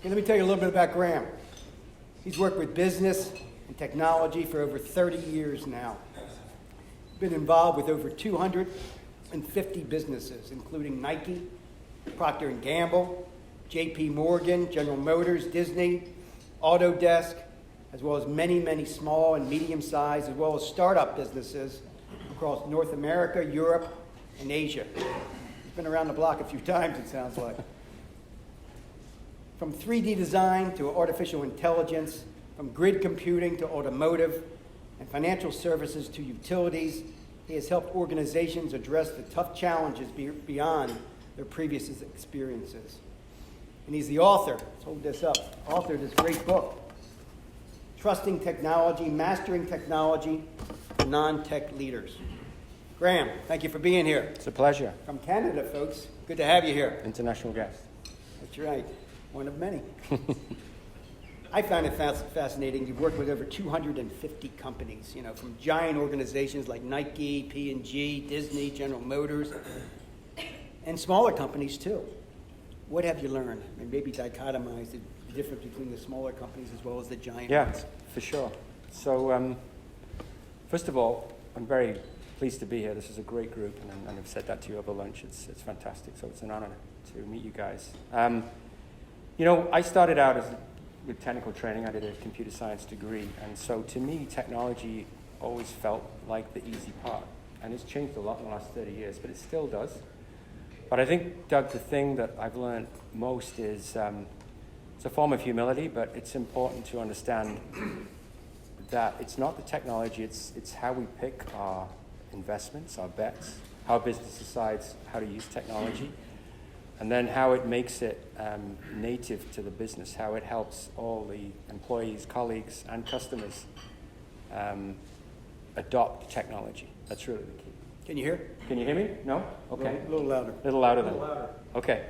Hey, let me tell you a little bit about Graham. He's worked with business and technology for over 30 years now. Been involved with over 250 businesses, including Nike, Procter & Gamble, J.P. Morgan, General Motors, Disney, Autodesk, as well as many, many small and medium-sized, as well as startup businesses across North America, Europe, and Asia. He's been around the block a few times, it sounds like. From 3D design to artificial intelligence, from grid computing to automotive, and financial services to utilities, he has helped organizations address the tough challenges beyond their previous experiences. And he's the author, let's hold this up, author of this great book, Trusting Technology, Mastering Technology for Non-Tech Leaders. Graham, thank you for being here. It's a pleasure. From Canada, folks. Good to have you here. International guest. That's right. One of many. I found it fascinating. You've worked with over 250 companies, from giant organizations like Nike, P&G, Disney, General Motors, and smaller companies too. What have you learned? And maybe dichotomize the difference between the smaller companies as well as the giant ones. Yeah, for sure. So, first of all, I'm very pleased to be here. This is a great group, and I've said that to you over lunch. It's fantastic, so it's an honor to meet you guys. I started out with technical training. I did a computer science degree, and so to me, technology always felt like the easy part. And it's changed a lot in the last 30 years, but it still does. But I think, Doug, the thing that I've learned most is it's a form of humility, but it's important to understand that it's not the technology, it's how we pick our investments, our bets, how business decides how to use technology, and then how it makes it native to the business, how it helps all the employees, colleagues, and customers adopt technology. That's really the key. Can you hear? Can you hear me? No? Okay. A little louder. A little louder then. A little louder. Okay.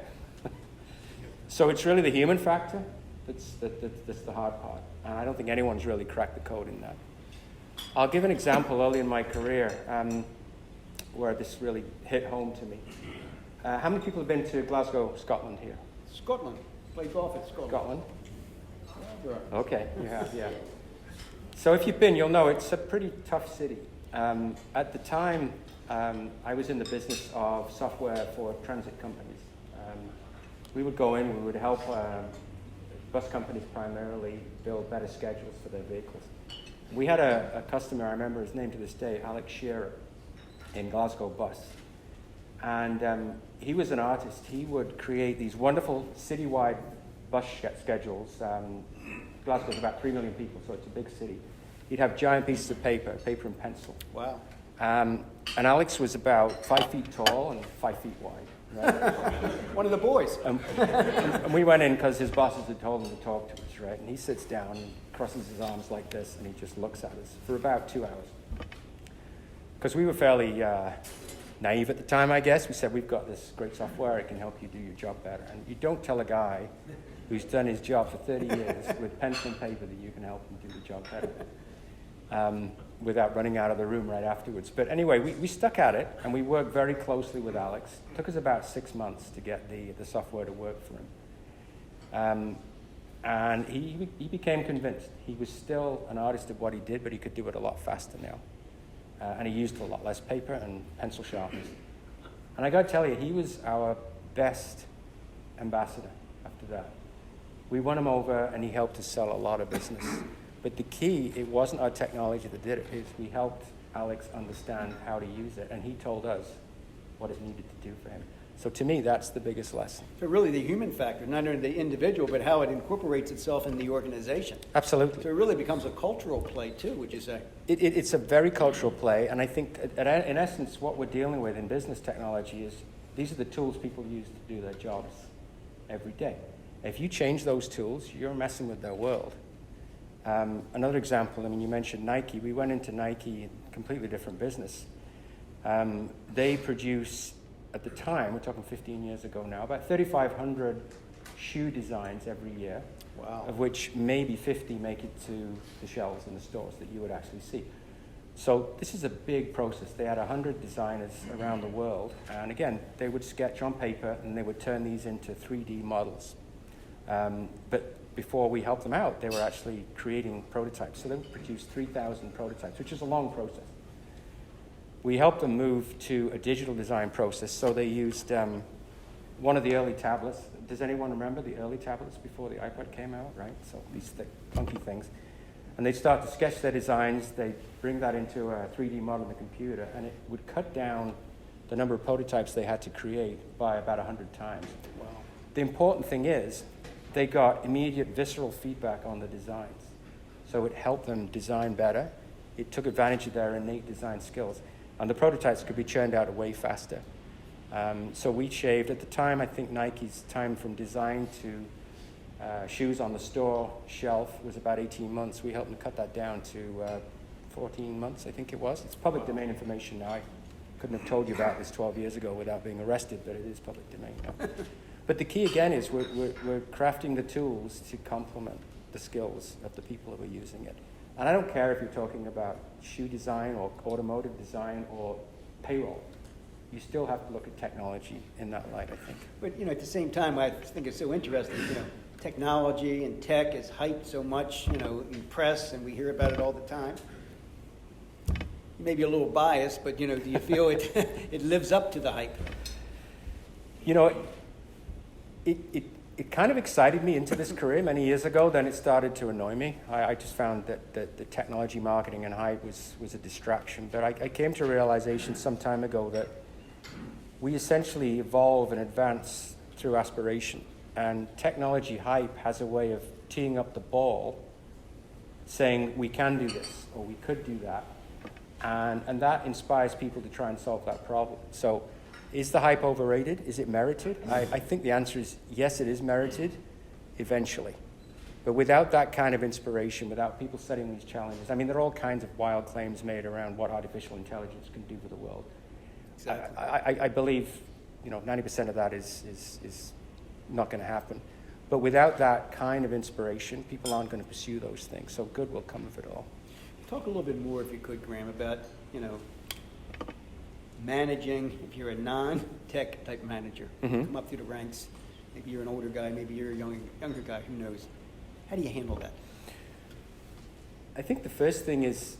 So it's really the human factor that's the hard part. And I don't think anyone's really cracked the code in that. I'll give an example early in my career where this really hit home to me. How many people have been to Glasgow, Scotland here? Scotland. Play golf at Scotland. Scotland? Okay, you have, yeah. So if you've been, you'll know it's a pretty tough city. At the time, I was in the business of software for transit companies. We would go in, we would help bus companies primarily build better schedules for their vehicles. We had a customer, I remember his name to this day, Alex Shearer, in Glasgow Bus. And he was an artist. He would create these wonderful citywide bus schedules. Glasgow's about 3 million people, so it's a big city. He'd have giant pieces of paper and pencil. Wow. And Alex was about 5 feet tall and 5 feet wide. Right? One of the boys. And we went in because his bosses had told him to talk to us, right? And he sits down and crosses his arms like this, and he just looks at us for about 2 hours. Because we were fairly naive at the time, I guess. We said, we've got this great software, it can help you do your job better. And you don't tell a guy who's done his job for 30 years with pencil and paper that you can help him do the job better without running out of the room right afterwards. But anyway, we stuck at it, and we worked very closely with Alex. It took us about 6 months to get the software to work for him. And he became convinced. He was still an artist of what he did, but he could do it a lot faster now. And he used a lot less paper and pencil sharpeners. And I got to tell you, he was our best ambassador after that. We won him over, and he helped us sell a lot of business. But the key, it wasn't our technology that did it, is we helped Alex understand how to use it, and he told us what it needed to do for him. So to me, that's the biggest lesson. So really the human factor, not only the individual, but how it incorporates itself in the organization. Absolutely. So it really becomes a cultural play too, would you say? It's a very cultural play, and I think in essence what we're dealing with in business technology is these are the tools people use to do their jobs every day. If you change those tools, you're messing with their world. Another example, you mentioned Nike. We went into Nike, completely different business. They produce, at the time, we're talking 15 years ago now, about 3,500 shoe designs every year. Wow. Of which maybe 50 make it to the shelves in the stores that you would actually see. So this is a big process. They had 100 designers around the world. And again, they would sketch on paper, and they would turn these into 3D models. But before we helped them out, they were actually creating prototypes. So they produced 3,000 prototypes, which is a long process. We helped them move to a digital design process. So they used one of the early tablets. Does anyone remember the early tablets before the iPad came out, right? So these thick, clunky things. And they'd start to sketch their designs. They'd bring that into a 3D model in the computer, and it would cut down the number of prototypes they had to create by about 100 times. Wow. The important thing is they got immediate visceral feedback on the designs. So it helped them design better. It took advantage of their innate design skills. And the prototypes could be churned out way faster. So we shaved, at the time, I think Nike's time from design to shoes on the store shelf was about 18 months. We helped them cut that down to 14 months, I think it was. It's public domain information now. I couldn't have told you about this 12 years ago without being arrested, but it is public domain now. But the key, again, is we're crafting the tools to complement the skills of the people who are using it. And I don't care if you're talking about shoe design or automotive design or payroll. You still have to look at technology in that light, I think. But, at the same time, I think it's so interesting, technology and tech is hyped so much, in press, and we hear about it all the time. You may be a little biased, but, do you feel it lives up to the hype? It kind of excited me into this career many years ago, then it started to annoy me. I just found that the technology marketing and hype was a distraction. But I came to a realization some time ago that we essentially evolve and advance through aspiration. And technology hype has a way of teeing up the ball, saying we can do this, or we could do that. And that inspires people to try and solve that problem. So is the hype overrated? Is it merited? I think the answer is yes, it is merited, eventually. But without that kind of inspiration, without people setting these challenges, there are all kinds of wild claims made around what artificial intelligence can do for the world. Exactly. I believe, 90% of that is not going to happen. But without that kind of inspiration, people aren't going to pursue those things. So good will come of it all. Talk a little bit more, if you could, Graham, about, managing, if you're a non-tech type manager, come up through the ranks. Maybe you're an older guy, maybe you're a younger guy, who knows? How do you handle that? I think the first thing is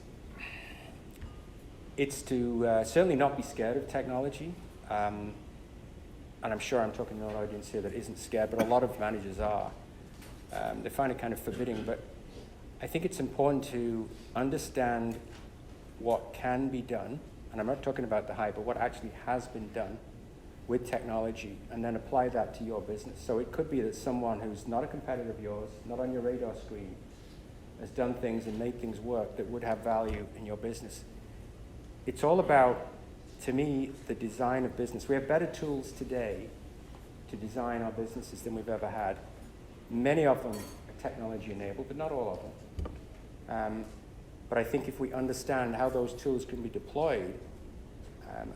it's to certainly not be scared of technology. And I'm sure I'm talking to an audience here that isn't scared, but a lot of managers are. They find it kind of forbidding, but I think it's important to understand what can be done, and I'm not talking about the hype, but what actually has been done with technology, and then apply that to your business. So it could be that someone who's not a competitor of yours, not on your radar screen, has done things and made things work that would have value in your business. It's all about, to me, the design of business. We have better tools today to design our businesses than we've ever had. Many of them are technology enabled, but not all of them. But I think if we understand how those tools can be deployed,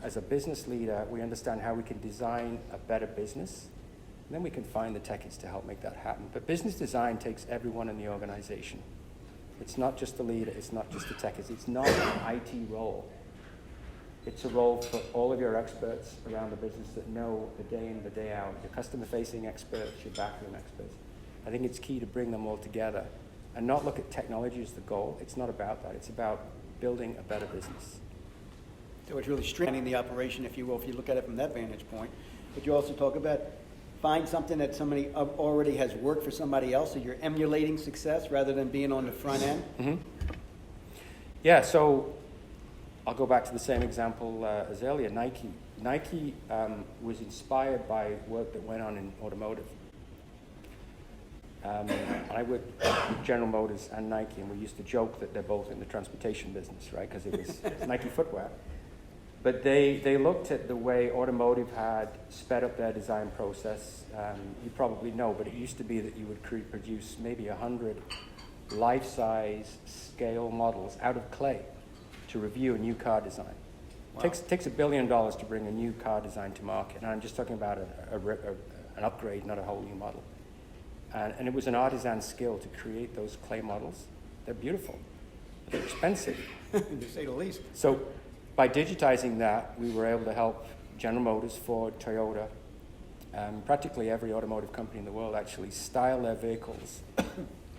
as a business leader, we understand how we can design a better business, and then we can find the techies to help make that happen. But business design takes everyone in the organization. It's not just the leader, it's not just the techies, it's not an IT role. It's a role for all of your experts around the business that know the day in, the day out, your customer-facing experts, your backroom experts. I think it's key to bring them all together and not look at technology as the goal. It's not about that. It's about building a better business. So it's really streamlining the operation, if you will, if you look at it from that vantage point. But you also talk about find something that somebody already has worked for somebody else, so you're emulating success rather than being on the front end. Mm-hmm. Yeah, so I'll go back to the same example as earlier, Nike. Nike was inspired by work that went on in automotive. I worked with General Motors and Nike, and we used to joke that they're both in the transportation business, right? Because it was Nike footwear. But they looked at the way automotive had sped up their design process. You probably know, but it used to be that you would produce maybe 100 life-size scale models out of clay to review a new car design. Wow. Takes $1 billion to bring a new car design to market. And I'm just talking about an upgrade, not a whole new model. And it was an artisan skill to create those clay models. They're beautiful. They're expensive. To say the least. So by digitizing that, we were able to help General Motors, Ford, Toyota, Practically every automotive company in the world actually style their vehicles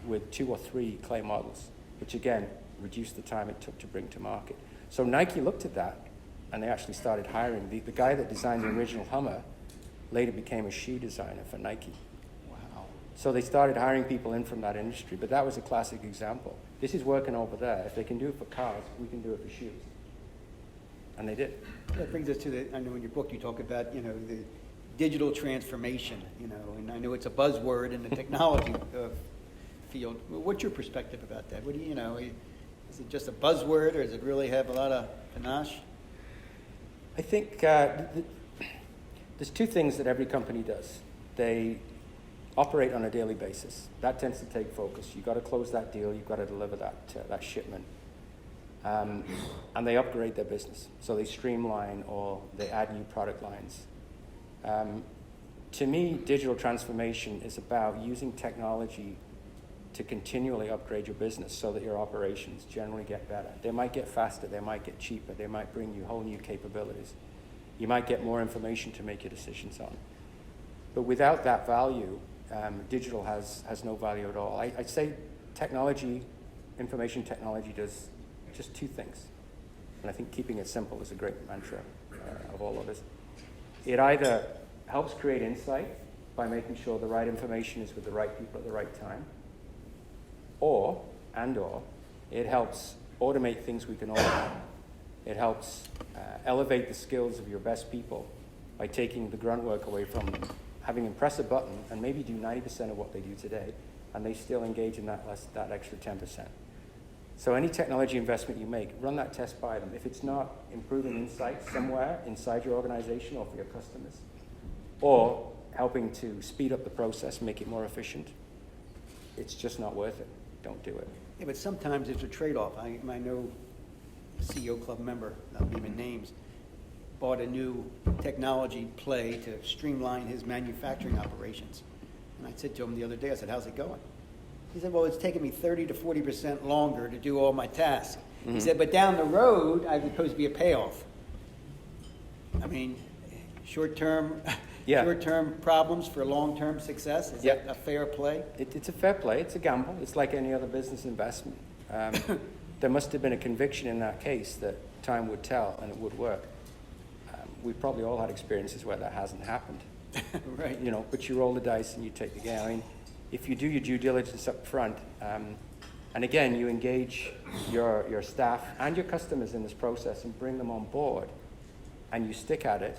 with 2 or 3 clay models, which again reduced the time it took to bring to market. So Nike looked at that, and they actually started hiring. The guy that designed the original Hummer later became a shoe designer for Nike. Wow. So they started hiring people in from that industry, but that was a classic example. This is working over there. If they can do it for cars, we can do it for shoes. And they did. That brings us to I know in your book you talk about, the digital transformation, and I know it's a buzzword in the technology field. What's your perspective about that? What do you know? Is it just a buzzword, or does it really have a lot of panache? I think there's 2 things that every company does. They operate on a daily basis. That tends to take focus. You've got to close that deal. You've got to deliver that shipment. And they upgrade their business. So they streamline or they add new product lines. To me, digital transformation is about using technology to continually upgrade your business so that your operations generally get better. They might get faster, they might get cheaper, they might bring you whole new capabilities. You might get more information to make your decisions on. But without that value, digital has no value at all. I'd say information technology does just 2 things. And I think keeping it simple is a great mantra of all of us. It either helps create insight by making sure the right information is with the right people at the right time, or it helps automate things we can automate. It helps elevate the skills of your best people by taking the grunt work away from them, having them press a button and maybe do 90% of what they do today, and they still engage in that extra 10%. So any technology investment you make, run that test by them. If it's not improving insights somewhere inside your organization or for your customers, or helping to speed up the process, make it more efficient, it's just not worth it. Don't do it. Yeah, but sometimes there's a trade-off. I know a CEO club member, not naming names, bought a new technology play to streamline his manufacturing operations. And I said to him the other day, I said, how's it going? He said, well, it's taken me 30 to 40% longer to do all my tasks. Mm-hmm. He said, but down the road, I was supposed to be a payoff. I mean, short-term problems for long-term success? Is that a fair play? It's a fair play. It's a gamble. It's like any other business investment. There must have been a conviction in that case that time would tell and it would work. We've probably all had experiences where that hasn't happened. Right. But you roll the dice and you take the game. I mean, if you do your due diligence up front, and again, you engage your staff and your customers in this process and bring them on board, and you stick at it,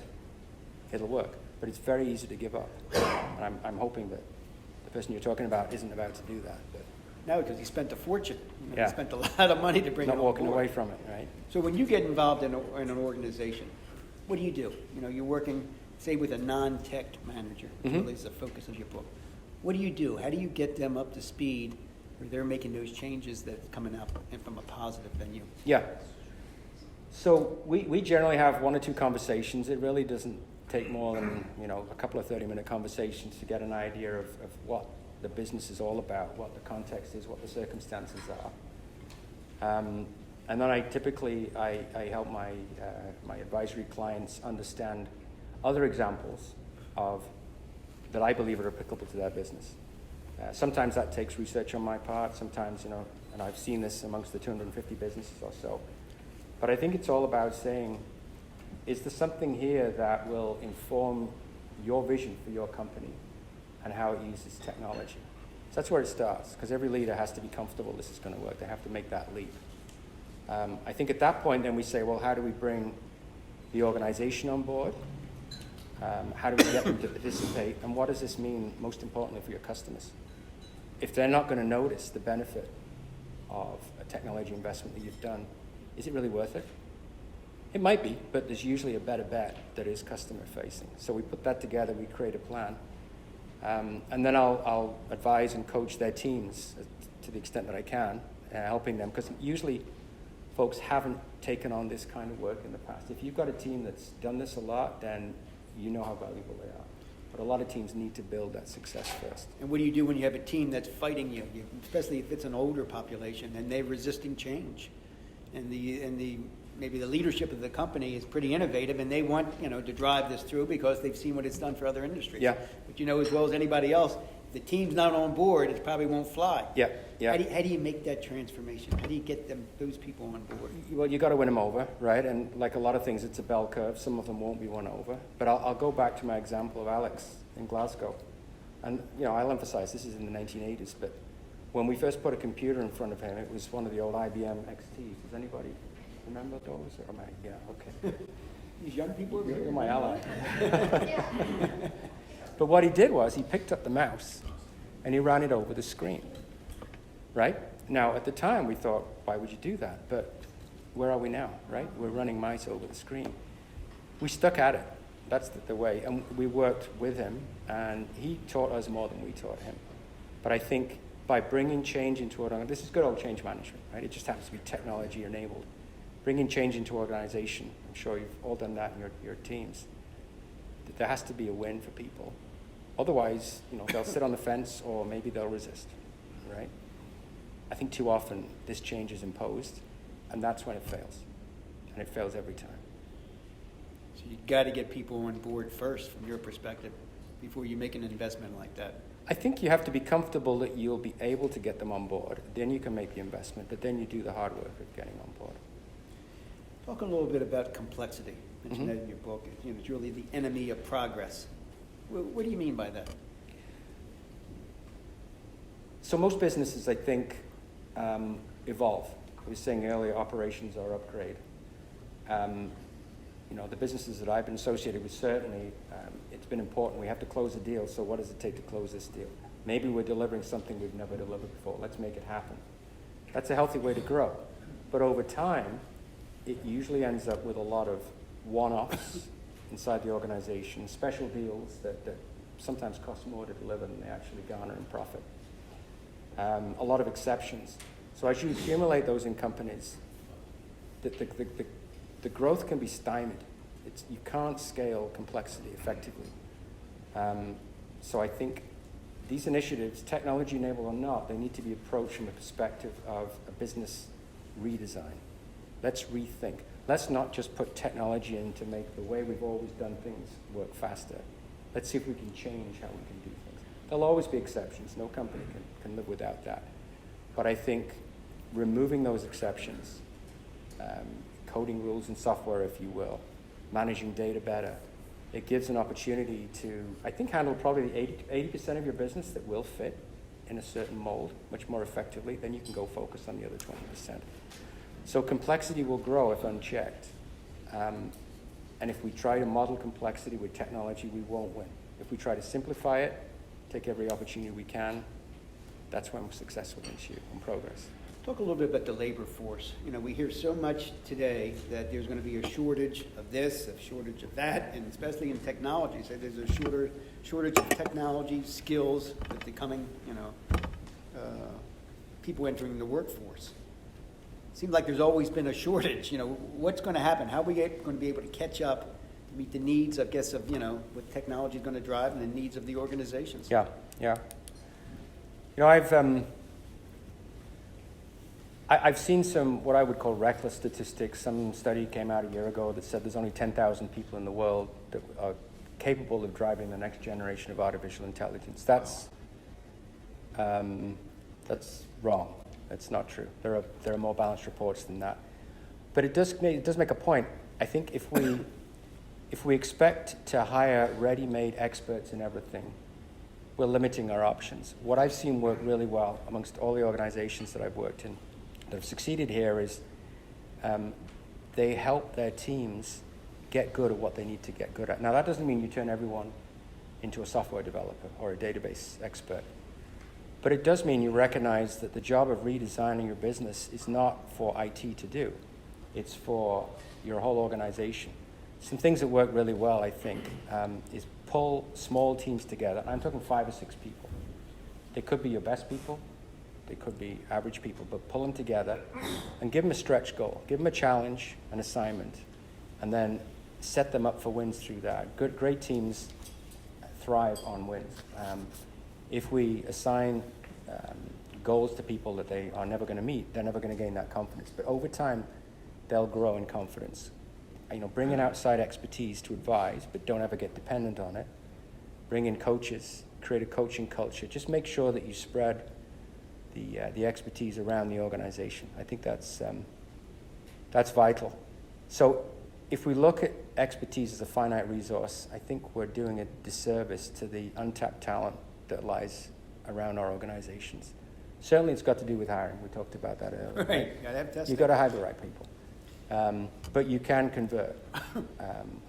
it'll work. But it's very easy to give up. And I'm hoping that the person you're talking about isn't about to do that. But no, because he spent a fortune. He spent a lot of money to bring it on board. Not walking away from it, right? So when you get involved in an organization, what do? You're working, say, with a non-tech manager. Mm-hmm. Really is the focus of your book. What do you do? How do you get them up to speed where they're making those changes that's coming out from a positive venue? Yeah. So we generally have 1 or 2 conversations. It really doesn't take more than a couple of 30-minute conversations to get an idea of what the business is all about, what the context is, what the circumstances are. And then I typically help my advisory clients understand other examples of that I believe are applicable to their business. Sometimes that takes research on my part. Sometimes, and I've seen this amongst the 250 businesses or so. But I think it's all about saying, is there something here that will inform your vision for your company and how it uses technology? So that's where it starts, because every leader has to be comfortable this is going to work. They have to make that leap. I think at that point, then we say, well, how do we bring the organization on board? How do we get them to participate? And what does this mean, most importantly, for your customers? If they're not going to notice the benefit of a technology investment that you've done, is it really worth it? It might be, but there's usually a better bet that is customer-facing. So we put that together, we create a plan. And then I'll advise and coach their teams to the extent that I can, helping them. Because usually folks haven't taken on this kind of work in the past. If you've got a team that's done this a lot, then you know how valuable they are. But a lot of teams need to build that success first. And what do you do when you have a team that's fighting you, especially if it's an older population and they're resisting change? And the maybe the leadership of the company is pretty innovative, and they want, to drive this through because they've seen what it's done for other industries. Yeah. But you know as well as anybody else, if the team's not on board, it probably won't fly. Yeah, yeah. How do you make that transformation? How do you get those people on board? Well, you got to win them over, right? And like a lot of things, it's a bell curve. Some of them won't be won over. But I'll go back to my example of Alex in Glasgow. And, I'll emphasize this is in the 1980s, but when we first put a computer in front of him, it was one of the old IBM XTs. Does anybody remember those? Or am I? Yeah, okay. These young people? You're my ally. But what he did was he picked up the mouse and he ran it over the screen, right? Now, at the time, we thought, why would you do that? But where are we now, right? We're running mice over the screen. We stuck at it. That's the way. And we worked with him, and he taught us more than we taught him. But I think by bringing change into this is good old change management, right? It just happens to be technology enabled. Bringing change into organization, I'm sure you've all done that in your teams. There has to be a win for people. Otherwise, they'll sit on the fence or maybe they'll resist, right? I think too often this change is imposed, and that's when it fails. And it fails every time. So you got to get people on board first, from your perspective, before you make an investment like that. I think you have to be comfortable that you'll be able to get them on board. Then you can make the investment, but then you do the hard work of getting on board. Talk a little bit about complexity. You mentioned that in your book. It's really the enemy of progress. What do you mean by that? So most businesses, I think, evolve. I was saying earlier, operations are upgrade. The businesses that I've been associated with, certainly, it's been important. We have to close a deal, so what does it take to close this deal? Maybe we're delivering something we've never delivered before. Let's make it happen. That's a healthy way to grow. But over time, it usually ends up with a lot of one-offs inside the organization, special deals that sometimes cost more to deliver than they actually garner in profit. A lot of exceptions. So as you accumulate those in companies, the growth can be stymied. You can't scale complexity effectively. So I think these initiatives, technology-enabled or not, they need to be approached from a perspective of a business redesign. Let's rethink. Let's not just put technology in to make the way we've always done things work faster. Let's see if we can change how we can do things. There'll always be exceptions. No company can live without that. But I think removing those exceptions, coding rules in software, if you will, managing data better, it gives an opportunity to, I think, handle probably the 80% of your business that will fit in a certain mold much more effectively. Then you can go focus on the other 20%. So complexity will grow if unchecked. And if we try to model complexity with technology, we won't win. If we try to simplify it, take every opportunity we can, that's when success will ensue and progress. Talk a little bit about the labor force. We hear so much today that there's going to be a shortage of this, a shortage of that, and especially in technology. So there's a shortage of technology, skills with the coming, people entering the workforce. It seems like there's always been a shortage. What's going to happen? How are we going to be able to catch up to meet the needs, I guess, of, what technology is going to drive and the needs of the organizations? Yeah. I've seen some what I would call reckless statistics. Some study came out a year ago that said there's only 10,000 people in the world that are capable of driving the next generation of artificial intelligence. That's wrong. That's not true. There are more balanced reports than that. But it does make a point. I think if we expect to hire ready-made experts in everything, we're limiting our options. What I've seen work really well amongst all the organizations that I've worked in that have succeeded here is they help their teams get good at what they need to get good at. Now, that doesn't mean you turn everyone into a software developer or a database expert. But it does mean you recognize that the job of redesigning your business is not for IT to do. It's for your whole organization. Some things that work really well, I think, is pull small teams together. I'm talking 5 or 6 people. They could be your best people. They could be average people, but pull them together and give them a stretch goal. Give them a challenge, an assignment, and then set them up for wins through that. Great teams thrive on wins. If we assign goals to people that they are never going to meet, they're never going to gain that confidence. But over time, they'll grow in confidence. Bring in outside expertise to advise, but don't ever get dependent on it. Bring in coaches, create a coaching culture. Just make sure that you spread the expertise around the organization. I think that's vital. So if we look at expertise as a finite resource, I think we're doing a disservice to the untapped talent that lies around our organizations. Certainly it's got to do with hiring. We talked about that earlier. Right. You've got to hire the right people. But you can convert,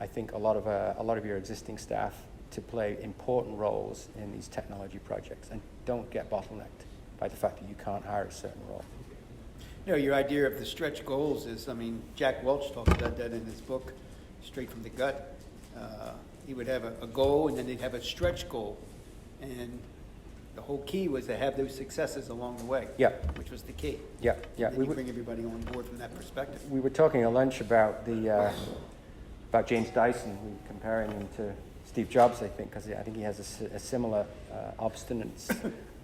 I think, a lot of your existing staff to play important roles in these technology projects, and don't get bottlenecked by the fact that you can't hire a certain role. Your idea of the stretch goals is, Jack Welch talks about that in his book, Straight from the Gut. He would have a goal, and then they'd have a stretch goal. And the whole key was to have those successes along the way, which was the key. Yeah. And then you bring everybody on board from that perspective. We were talking at lunch about about James Dyson. We were comparing him to Steve Jobs, I think, because I think he has a similar obstinance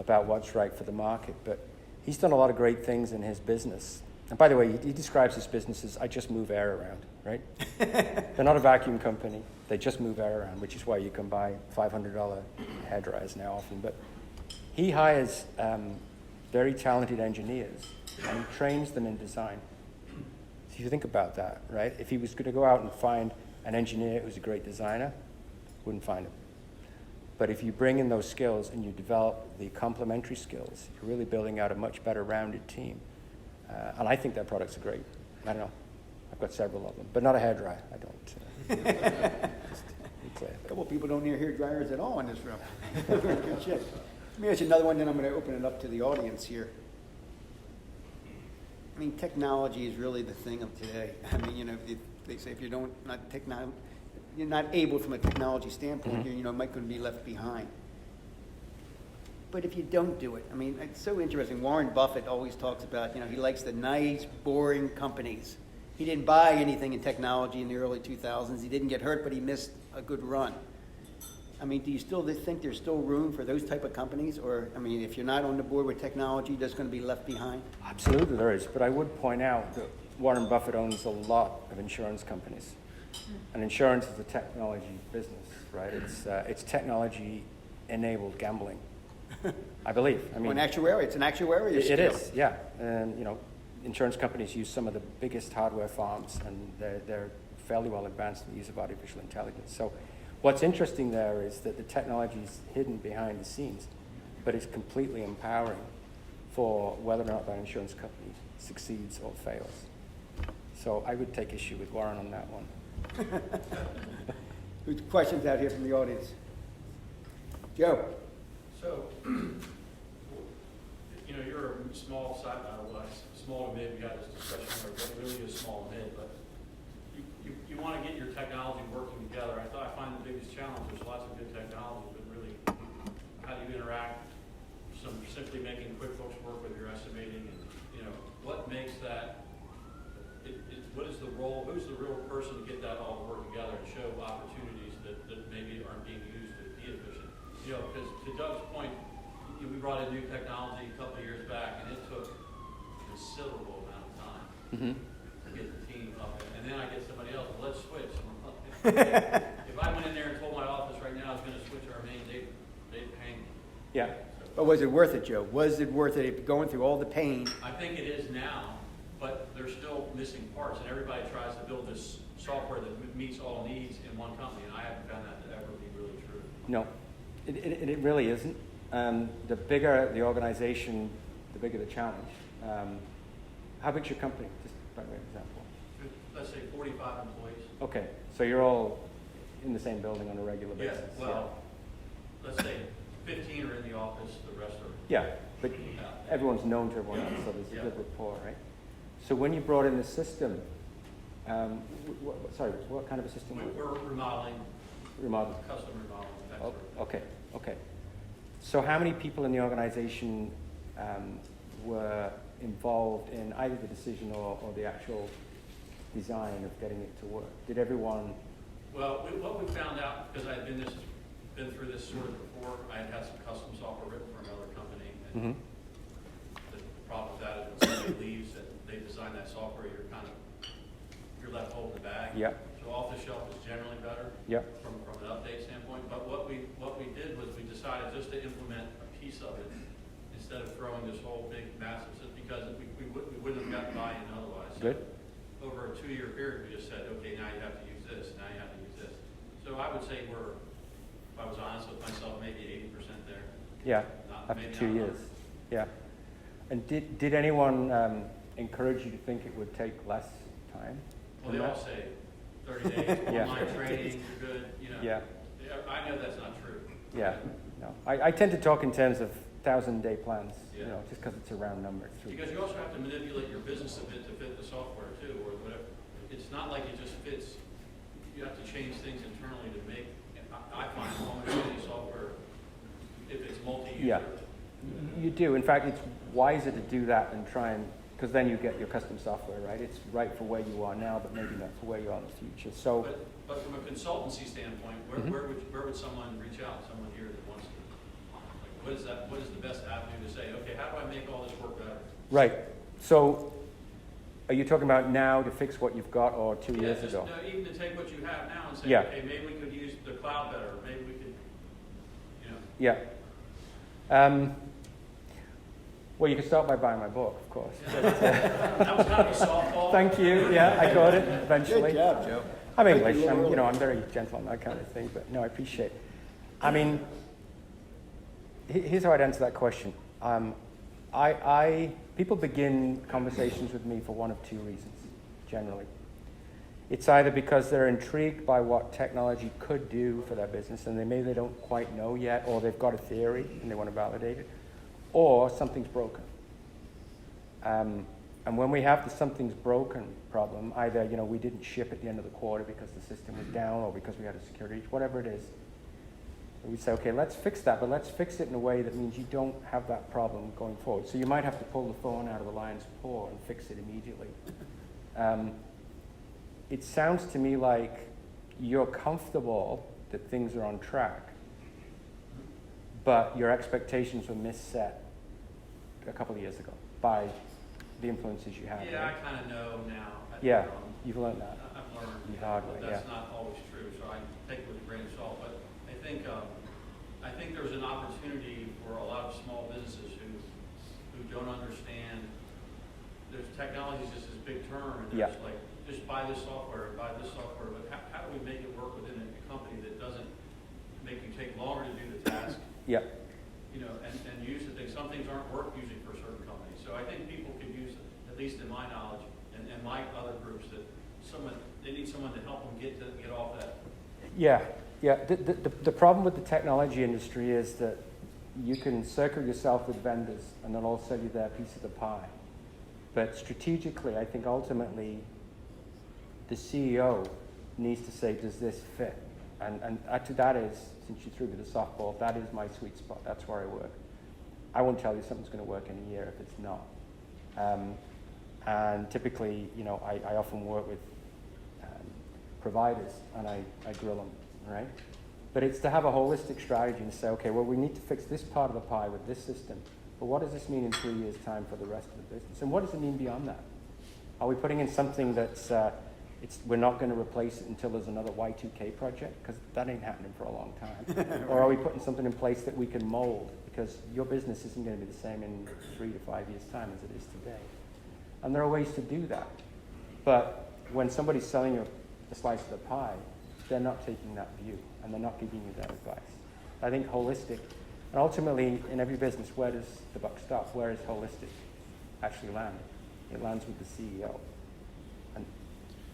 about what's right for the market. But he's done a lot of great things in his business. And by the way, he describes his business as, I just move air around, right? They're not a vacuum company. They just move air around, which is why you can buy $500 hair dryers now often. But he hires very talented engineers and he trains them in design. So if you think about that, right? If he was going to go out and find an engineer who's a great designer, wouldn't find him. But if you bring in those skills and you develop the complementary skills, you're really building out a much better rounded team. And I think their products are great. I don't know. I've got several of them, but not a hairdryer. I don't. A couple of people don't hear hair dryers at all in this room. Good shit. Let me ask you another one, then I'm going to open it up to the audience here. Technology is really the thing of today. They say if you're not able from a technology standpoint, you might going to be left behind. But if you don't do it, it's so interesting. Warren Buffett always talks about, he likes the nice, boring companies. He didn't buy anything in technology in the early 2000s. He didn't get hurt, but he missed a good run. Do you still think there's still room for those type of companies? Or, if you're not on the board with technology, you're just going to be left behind? Absolutely there is. But I would point out that Warren Buffett owns a lot of insurance companies. And insurance is a technology business, right? It's technology-enabled gambling, I believe. It's an actuarial skill. It is, yeah. And, insurance companies use some of the biggest hardware farms, and they're fairly well advanced in the use of artificial intelligence. So what's interesting there is that the technology is hidden behind the scenes, but it's completely empowering for whether or not that insurance company succeeds or fails. So I would take issue with Warren on that one. Who's questions out here from the audience? Joe. So, you're a small to mid. We got this discussion where it really is small to mid, but you want to get your technology working together. I find the biggest challenge. There's lots of good technology, but really, how do you interact? Simply making QuickBooks work with your estimating, and what makes that. What is the role? Who's the real person to get that all to work together and show opportunities that maybe aren't being used to be efficient? Because to Doug's point, we brought in new technology a couple of years back, and it took a considerable amount of time to get the team up. And then I get somebody else. Well, let's switch. If I went in there and told my office right now I was going to switch our main, they'd hang me. Yeah. But was it worth it, Joe? Was it worth it going through all the pain? I think it is now. But they're still missing parts, and everybody tries to build this software that meets all needs in one company, and I haven't found that to ever be really true. No, it really isn't. The bigger the organization, the bigger the challenge. How big's your company, just by way of example? Let's say 45 employees. Okay, so you're all in the same building on a regular basis? Yeah, well, let's say 15 are in the office, the rest are... Yeah, but everyone's known to everyone else, so there's a good rapport, right? So when you brought in the system, what kind of a system? We're remodeling. Custom remodeling. Oh, okay. So how many people in the organization were involved in either the decision or the actual design of getting it to work? Did everyone? Well, what we found out, because I had been through this sort of before, I had some custom software written for another company, and the problem with that is when somebody leaves and they design that software, you're kind of buy. Yeah. So off the shelf is generally better. Yeah. From an update standpoint. But what we did was we decided just to implement a piece of it instead of throwing this whole big massive system, because we wouldn't have gotten buy-in otherwise. So Good. over a 2-year period, we just said, okay, now you have to use this, now you have to use this. So I would say if I was honest with myself, maybe 80% there. Yeah. Not, After maybe 2 not years. Yeah. And did anyone encourage you to think it would take less time? Well, they all say 30 days, Yeah. online training, you're good, you know. Yeah. I know that's not true. Yeah. No. I tend to talk in terms of 1,000-day plans, Yeah. just because it's a round number. It's Because you also have to manipulate your business a bit to fit the software too, or whatever. It's not like it just fits. You have to change things internally to make, I find almost any software, if it's multi-user. Yeah. You do. In fact, it's wiser to do that than try and, because then you get your custom software, right? It's right for where you are now, but maybe not for where you are in the future. So, But from a consultancy standpoint, Mhm. where would someone reach out? Someone here that wants to, like, what is the best avenue to say, okay, how do I make all this work better? right. So, are you talking about now to fix what you've got, or 2 years just, ago? No, even to take what you have now and say, Yeah. okay, maybe we could use the cloud better, or maybe we could, you know. Yeah. Well, you can start by buying my book, of course. That was kind of a softball. Thank you. Yeah, I got it eventually. Good job, Joe. I'm Thank you, English. Laura. I'm very gentle on that kind of thing. But no, I appreciate it. I mean, here's how I'd answer that question. People begin conversations with me for one of two reasons, generally. It's either because they're intrigued by what technology could do for their business, and they don't quite know yet, or they've got a theory and they want to validate it, or something's broken. And when we have the something's broken problem, either we didn't ship at the end of the quarter because the system was down, or because we had a security, whatever it is, we say, okay, let's fix that, but let's fix it in a way that means you don't have that problem going forward. So you might have to pull the phone out of the lion's paw and fix it immediately. It sounds to me like you're comfortable that things are on track, but your expectations were misset a couple of years ago by the influences you had. Yeah, right? I kind of know now. Yeah, you've learned that. I've learned The hard way, that's yeah. not always true, so I take it with a grain of salt. But I think there's an opportunity for a lot of small businesses who don't understand. There's technology is just this big term, and there's like, just buy this software, but how do we make it work within a company that doesn't make you take longer to do the task? Yeah. And use the things. Some things aren't worth using for certain companies. So I think people could use, at least in my knowledge, and my other groups, that they need someone to help them get off that. Yeah. The problem with the technology industry is that you can circle yourself with vendors and they'll all sell you their piece of the pie. But strategically, I think ultimately the CEO needs to say, does this fit? And actually that is, since you threw me the softball, that is my sweet spot. That's where I work. I won't tell you something's going to work in a year if it's not. And typically, I often work with providers and I grill them, right? But it's to have a holistic strategy and say, okay, well, we need to fix this part of the pie with this system, but what does this mean in 3 years' time for the rest of the business? And what does it mean beyond that? Are we putting in something that's, we're not going to replace it until there's another Y2K project? Because that ain't happening for a long time. Or are we putting something in place that we can mold? Because your business isn't going to be the same in 3 to 5 years' time as it is today. And there are ways to do that. But when somebody's selling you a slice of the pie, they're not taking that view, and they're not giving you that advice. I think holistic, and ultimately in every business, where does the buck stop? Where is holistic actually land? It lands with the CEO.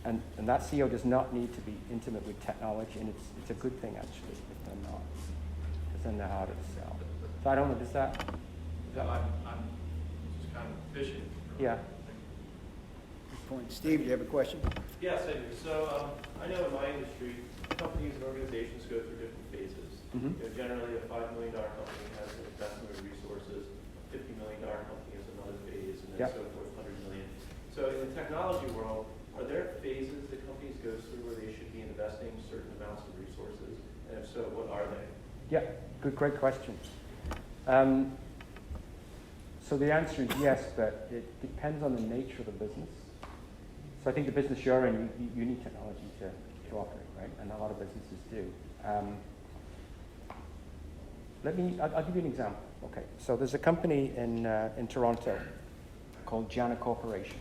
And that CEO does not need to be intimate with technology, and it's a good thing actually if they're not, because then they're harder to sell. So I don't know, does that? I'm just kind of fishing. Yeah. Good point. Steve, do you have a question? Yes, I do. So I know in my industry, companies and organizations go through different phases. Mm-hmm. Generally, a $5 million company has an investment of resources. A $50 million company has another phase, and then so forth, 100 million. So in the technology world, are there phases that companies go through where they should be investing certain amounts of resources? And if so, what are they? Yeah, great question. So the answer is yes, but it depends on the nature of the business. So I think the business you're in, you need technology to operate, right? And a lot of businesses do. I'll give you an example. Okay, so there's a company in Toronto called Jana Corporation.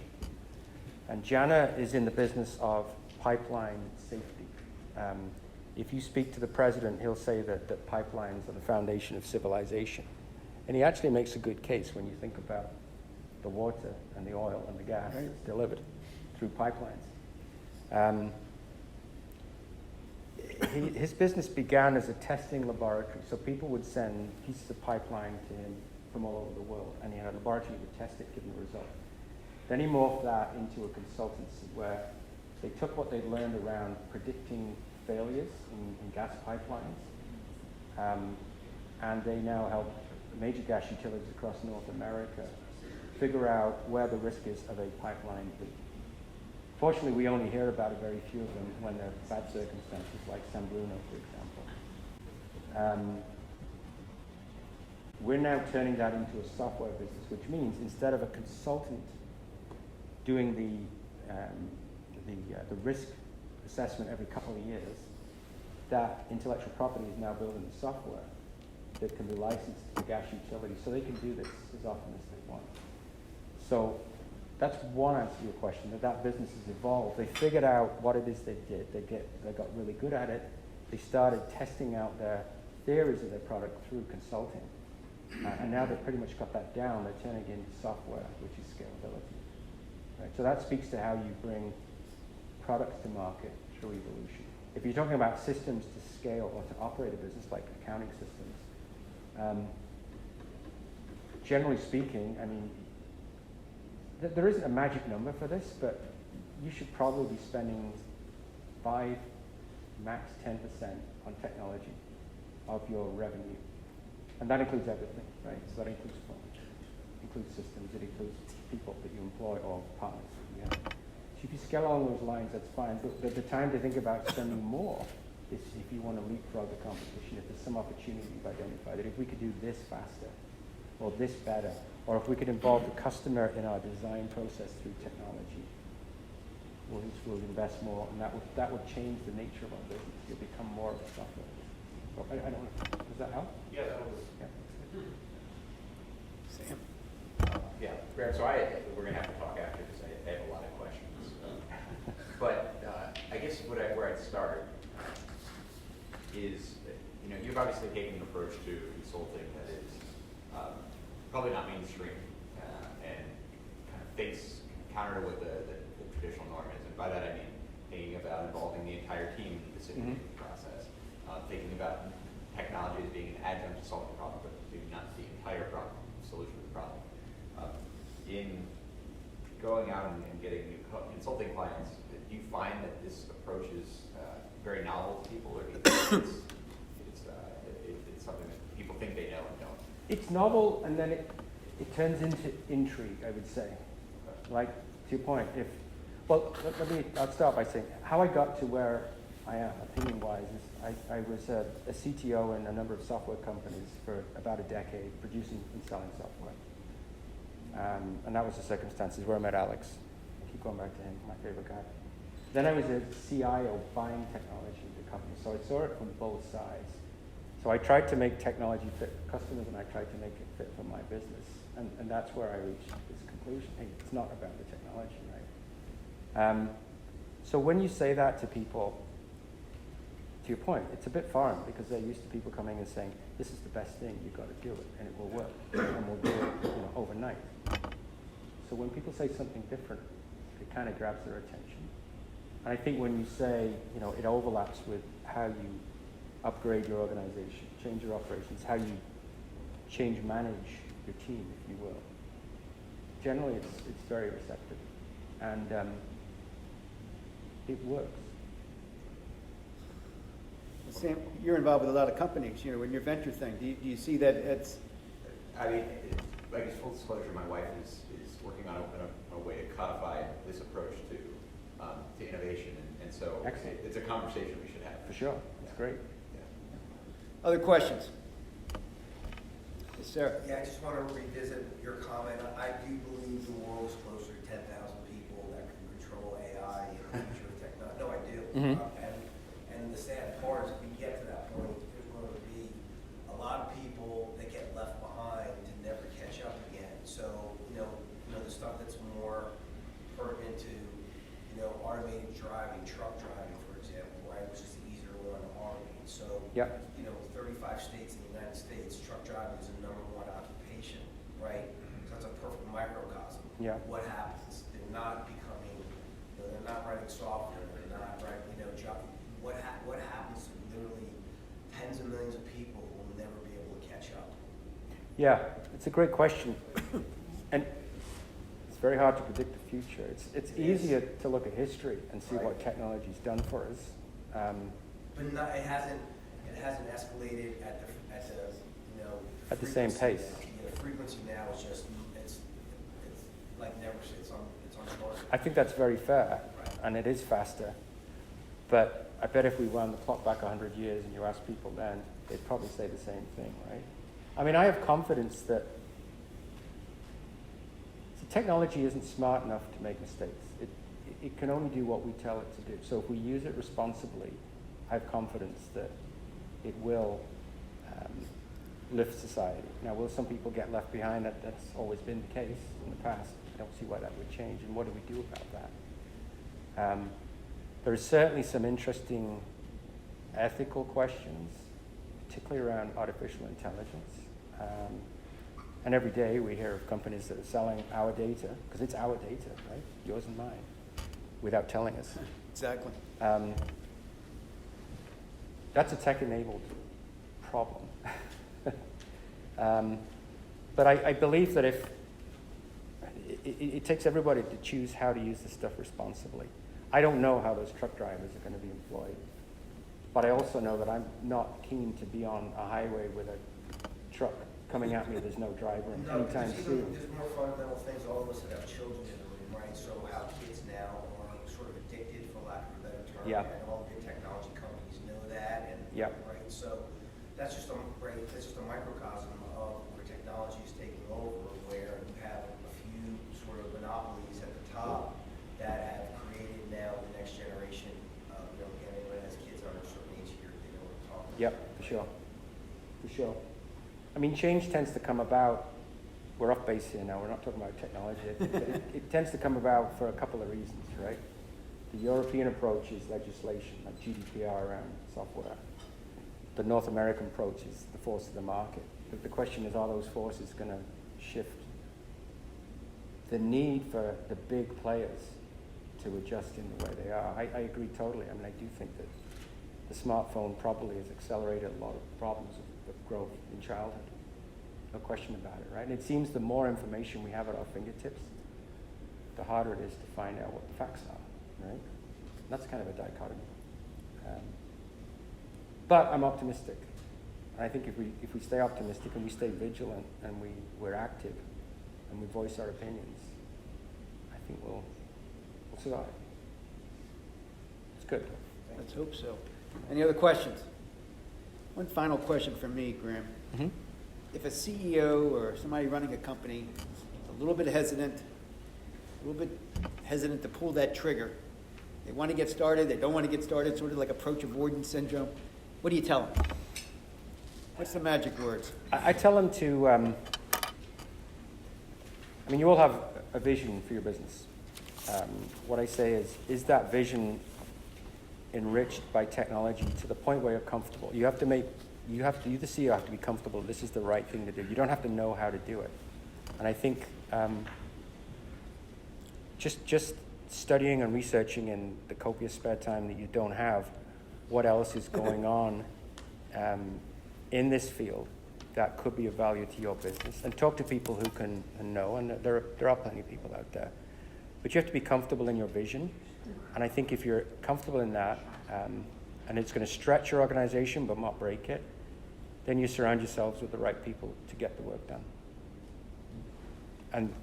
And Jana is in the business of pipeline safety. If you speak to the president, he'll say that pipelines are the foundation of civilization. And he actually makes a good case when you think about the water and the oil and the gas that's delivered through pipelines. His business began as a testing laboratory, so people would send pieces of pipeline to him from all over the world, and he had a laboratory that would test it, give him the result. Then he morphed that into a consultancy where they took what they'd learned around predicting failures in gas pipelines, and they now help major gas utilities across North America figure out where the risk is of a pipeline leak. Fortunately, we only hear about a very few of them when there are bad circumstances, like San Bruno, for example. We're now turning that into a software business, which means instead of a consultant doing the risk assessment every couple of years, that intellectual property is now building the software that can be licensed to gas utilities, so they can do this as often as they want. So that's one answer to your question, that business has evolved. They figured out what it is they did. They got really good at it. They started testing out their theories of their product through consulting. And now they've pretty much got that down. They're turning it into software, which is scalability. Right? So that speaks to how you bring products to market through evolution. If you're talking about systems to scale or to operate a business like accounting systems, generally speaking, I mean, there isn't a magic number for this, but you should probably be spending 5, max 10% on technology of your revenue. And that includes everything, right? So that includes phones, it includes systems, it includes people that you employ or partners that you have. So if you scale along those lines, that's fine. But the time to think about spending more is if you want to leapfrog the competition, if there's some opportunity you've identified, that if we could do this faster, or this better, or if we could involve the customer in our design process through technology, we'll invest more, and that would change the nature of our business. You'll become more of a software. So I don't know. Does that help? Yeah, that was. Yeah. Sam? Yeah, Graham, so we're going to have to talk after because I have a lot of questions. But I guess where I'd start is, you've obviously taken an approach to consulting that is probably not mainstream and kind of thinks counter to what the traditional norm is. And by that I mean thinking about involving the entire team in the decision-making process, thinking about technology as being an adjunct to solving the problem, but maybe not the entire problem, solution to the problem. In going out and getting new consulting clients, do you find that this approach is very novel to people, or do you think it's something that people think they know and don't? It's novel, and then it turns into intrigue, I would say. Like, to your point, I'll start by saying how I got to where I am, opinion-wise, is I was a CTO in a number of software companies for about a decade, producing and selling software. And that was the circumstances where I met Alex. I keep going back to him, my favorite guy. Then I was a CIO buying technology in the company, so I saw it from both sides. So I tried to make technology fit for customers, and I tried to make it fit for my business. And that's where I reached this conclusion. Hey, it's not about the technology, right? So when you say that to people, to your point, it's a bit foreign because they're used to people coming and saying, this is the best thing, you've got to do it, and it will work, and we'll do it overnight. So when people say something different, it kind of grabs their attention. And I think when you say, it overlaps with how you upgrade your organization, change your operations, how you manage your team, if you will. Generally, it's very receptive, and it works. Sam, you're involved with a lot of companies, in your venture thing. Do you see that it's... I mean, I guess full disclosure, my wife is working on a way to codify this approach to innovation, and so it's a conversation we should have. For sure, that's great. Other questions? Yes, sir. Yeah, I just want to revisit your comment. I do believe the world is closer to 10,000 people that can control AI Mhm. And the sad part is if we get to that point, there's going to be a lot of people that get left behind to never catch up again. So, the stuff that's more pertinent to, automated driving, truck driving, for example, right, which is the easier one to automate. So, Yeah. 35 states in the United States, truck driving is the #1 occupation, right? So that's a perfect microcosm. Yeah. What happens? They're not becoming, they're not writing software, they're not writing, job. What happens to literally tens of millions of people who will never be able to catch up? Yeah, it's a great question. And it's very hard to predict the future. It's easier to look at history and see what technology's done for us. But it hasn't escalated At the same pace. The frequency now is just it's like never. It's uncharted. I think that's very fair, Right. and it is faster. But I bet if we wound the clock back 100 years and you ask people then, they'd probably say the same thing, right? I mean, I have confidence that technology isn't smart enough to make mistakes. It can only do what we tell it to do. So if we use it responsibly, I have confidence that it will lift society. Now, will some people get left behind? That's always been the case in the past. I don't see why that would change. And what do we do about that? There are certainly some interesting ethical questions, particularly around artificial intelligence. And every day we hear of companies that are selling our data, because it's our data, right? Yours and mine, without telling us. Exactly. That's a tech-enabled problem. But I believe that if it takes everybody to choose how to use this stuff responsibly. I don't know how those truck drivers are going to be employed, but I also know that I'm not keen to be on a highway with a truck coming at me. There's no driver anytime soon. There's more fundamental things. All of us that have children in the room, right? So how kids now are sort of addicted, for lack of a better term. Yeah. And all the big technology companies know that. And Yeah. right. So that's just a microcosm of where technology is taking over, where you have a few sort of monopolies at the top that have created now the next generation. Again, anyone that has kids under a certain age here, they know what I'm talking about. Yep, for sure. For sure. I mean, change tends to come about, we're off base here now, we're not talking about technology. It tends to come about for a couple of reasons, right? The European approach is legislation, like GDPR around software. The North American approach is the force of the market. But the question is, are those forces going to shift? The need for the big players to adjust in the way they are. I agree totally. I mean, I do think that the smartphone probably has accelerated a lot of problems of growth in childhood. No question about it, right? And it seems the more information we have at our fingertips, the harder it is to find out what the facts are, right? And that's kind of a dichotomy. But I'm optimistic. And I think if we stay optimistic and we stay vigilant and we're active and we voice our opinions, I think we'll survive. It's good. Let's hope so. Any other questions? One final question from me, Graham. Mm-hmm. If a CEO or somebody running a company is a little bit hesitant to pull that trigger, they want to get started, they don't want to get started, sort of like approach avoidance syndrome, what do you tell them? What's the magic words? I tell them to, I mean, you all have a vision for your business. What I say is that vision enriched by technology to the point where you're comfortable? You, the CEO, have to be comfortable this is the right thing to do. You don't have to know how to do it. And I think just studying and researching in the copious spare time that you don't have, what else is going on in this field that could be of value to your business, and talk to people who can and know, and there are plenty of people out there. But you have to be comfortable in your vision, and I think if you're comfortable in that, and it's going to stretch your organization but not break it, then you surround yourselves with the right people to get the work done. And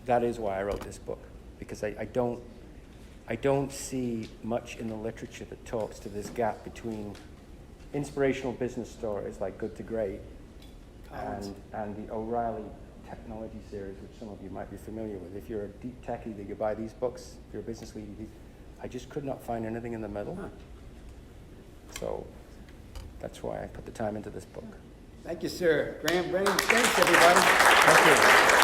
that is why I wrote this book, because I don't see much in the literature that talks to this gap between inspirational business stories like Good to Great and the O'Reilly technology series, which some of you might be familiar with. If you're a deep techie, that you buy these books. If you're a business leader, I just could not find anything in the middle. Huh. So that's why I put the time into this book. Thank you, sir. Graham, thanks, everybody. Thank you.